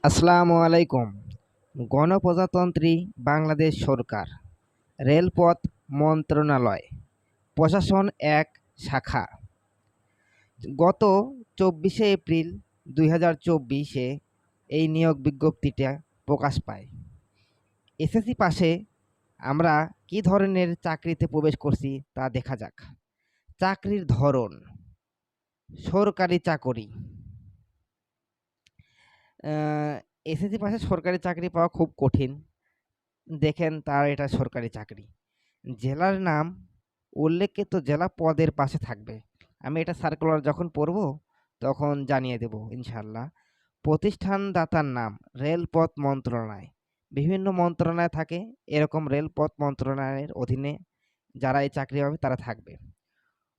আসসালামু আলাইকুম। গণপ্রজাতন্ত্রী বাংলাদেশ সরকার, রেলপথ মন্ত্রণালয়, প্রশাসন এক শাখা। গত ২৪শে এপ্রিল ২০২৪-এ এই নিয়োগ বিজ্ঞপ্তিটা প্রকাশ পায়। এসএসসি পাশে আমরা কী ধরনের চাকরিতে প্রবেশ করছি তা দেখা যাক। চাকরির ধরন: সরকারি চাকরি। এসএসসি পাশে সরকারি চাকরি পাওয়া খুব কঠিন। দেখেন তার এটা সরকারি চাকরি। জেলার নাম উল্লেখিত জেলা পদের পাশে থাকবে। আমি এটা সার্কুলার যখন পড়ব তখন জানিয়ে দেব ইনশাআল্লাহ। প্রতিষ্ঠানদাতার নাম রেলপথ মন্ত্রণালয়। বিভিন্ন মন্ত্রণালয় থাকে, এরকম রেলপথ মন্ত্রণালয়ের অধীনে যারা এই চাকরি পাবে তারা থাকবে।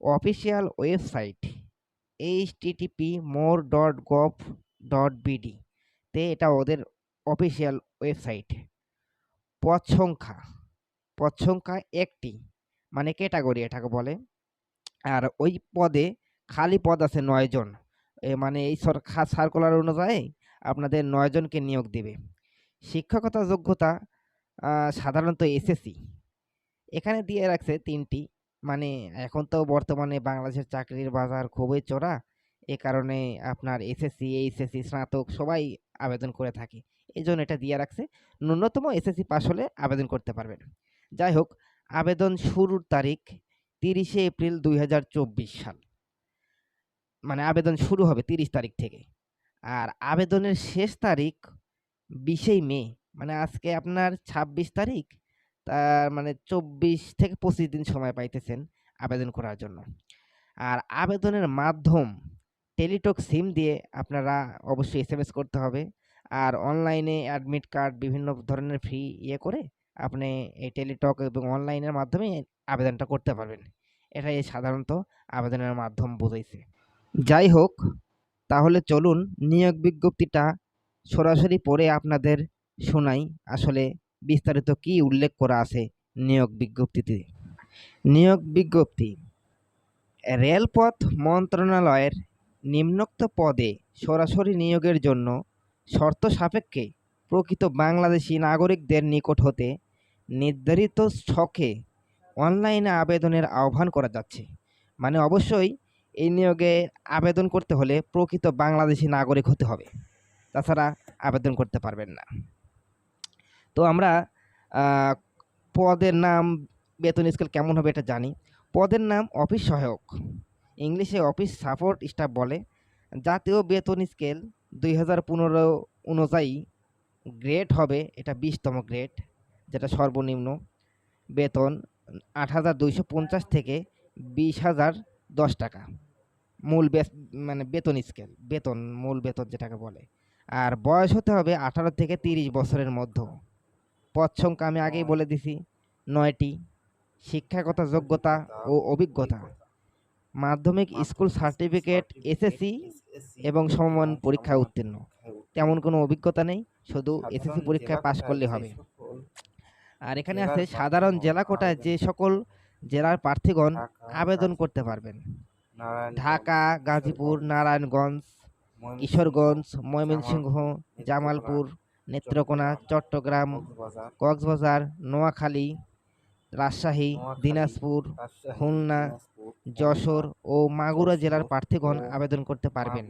অফিসিয়াল ওয়েবসাইট http://more.gov.bd তে এটা ওদের অফিসিয়াল ওয়েবসাইট। পদ সংখ্যা একটি, মানে ক্যাটাগরি এটাকে বলে। আর ওই পদে খালি পদ আছে ৯ জন। মানে এই সার্কুলার অনুযায়ী আপনাদের ৯ জনকে নিয়োগ দেবে। শিক্ষকতা যোগ্যতা সাধারণত এসএসসি। এখানে দিয়ে রাখছে ৩টি। মানে এখন তো বর্তমানে বাংলাদেশের চাকরির বাজার খুবই চড়া। এ কারণে আপনার এসএসসি, এইচএসসি, স্নাতক সবাই আবেদন করে থাকে। এজন্য এটা দিয়ে রাখছে। ন্যূনতম এসএসসি পাস হলে আবেদন করতে পারবেন। যাই হোক, আবেদন শুরুর তারিখ ৩০শে এপ্রিল ২০২৪ সাল। মানে আবেদন শুরু হবে ৩০ তারিখ থেকে। আর আবেদনের শেষ তারিখ ২০শে মে। মানে আজকে আপনার ২৬ তারিখ, তার মানে ২৪ থেকে ২৫ দিন সময় পাইতেছেন আবেদন করার জন্য। আর আবেদনের মাধ্যম টেলিটক সিম দিয়ে আপনারা অবশ্যই এসএমএস করতে হবে। আর অনলাইনে অ্যাডমিট কার্ড বিভিন্ন ধরনের ফি করে আপনি এই টেলিটক এবং অনলাইনের মাধ্যমে আবেদনটা করতে পারবেন। এটাই সাধারণত আবেদনের মাধ্যম বোঝাইছে। যাই হোক, তাহলে চলুন নিয়োগ বিজ্ঞপ্তিটা সরাসরি পড়ে আপনাদের শোনাই আসলে বিস্তারিত কি উল্লেখ করা আছে নিয়োগ বিজ্ঞপ্তিতে। নিয়োগ বিজ্ঞপ্তি: রেলপথ মন্ত্রণালয়ের নিম্নোক্ত পদে সরাসরি নিয়োগের জন্য শর্ত সাপেক্ষে প্রকৃত বাংলাদেশি নাগরিকদের নিকট হতে নির্ধারিত ছকে অনলাইনে আবেদনের আহ্বান করা যাচ্ছে। মানে অবশ্যই এই নিয়োগে আবেদন করতে হলে প্রকৃত বাংলাদেশি নাগরিক হতে হবে, তাছাড়া আবেদন করতে পারবেন না। তো আমরা পদের নাম, বেতন স্কেল কেমন হবে এটা জানি। পদের নাম অফিস সহায়ক, ইংলিশে অফিস সাপোর্ট স্টাফ বলে। জাতীয় বেতন স্কেল ২০১৫ অনুযায়ী গ্রেড হবে এটা ২০তম গ্রেড, যেটা সর্বনিম্ন। বেতন ৮,২৫০ থেকে ২০,০১০ টাকা মূল মানে বেতন স্কেল, মূল বেতন যেটাকে বলে। আর বয়স হতে হবে ১৮ থেকে ৩০ বছরের মধ্যে। পদ সংখ্যা আমি আগেই বলে দিছি ৯টি। শিক্ষাগত যোগ্যতা ও অভিজ্ঞতা: মাধ্যমিক স্কুল সার্টিফিকেট, এসএসসি এবং সমমান পরীক্ষায় উত্তীর্ণ। তেমন কোনো অভিজ্ঞতা নেই, শুধু এসএসসি পরীক্ষায় পাশ করলে হবে। আর এখানে আছে সাধারণ জেলা কোটায় যে সকল জেলার প্রার্থীগণ আবেদন করতে পারবেন: ঢাকা, গাজীপুর, নারায়ণগঞ্জ, কিশোরগঞ্জ, ময়মনসিংহ, জামালপুর, নেত্রকোনা, চট্টগ্রাম, কক্সবাজার, নোয়াখালী, রাজশাহী, দিনাজপুর, খুলনা, যশোর ও মাগুরা জেলার প্রার্থীগণ আবেদন করতে পারবেন।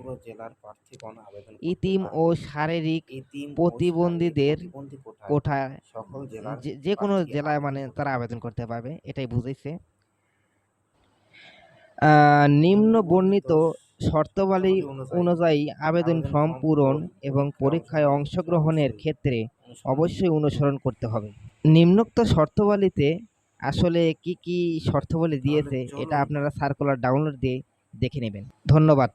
ইতিম ও শারীরিক প্রতিবন্ধীদের কোটায় যে কোনো জেলায় মানে তারা আবেদন করতে পারবে, এটাই বুঝাইছে। নিম্ন বর্ণিত শর্তাবলী অনুযায়ী আবেদন ফর্ম পূরণ এবং পরীক্ষায় অংশগ্রহণের ক্ষেত্রে অবশ্যই অনুসরণ করতে হবে। নিম্নোক্ত শর্তাবলীতে আসলে কি কি শর্তাবলী দিয়েছে এটা আপনারা সার্কুলার ডাউনলোড দিয়ে দেখে নেবেন। ধন্যবাদ।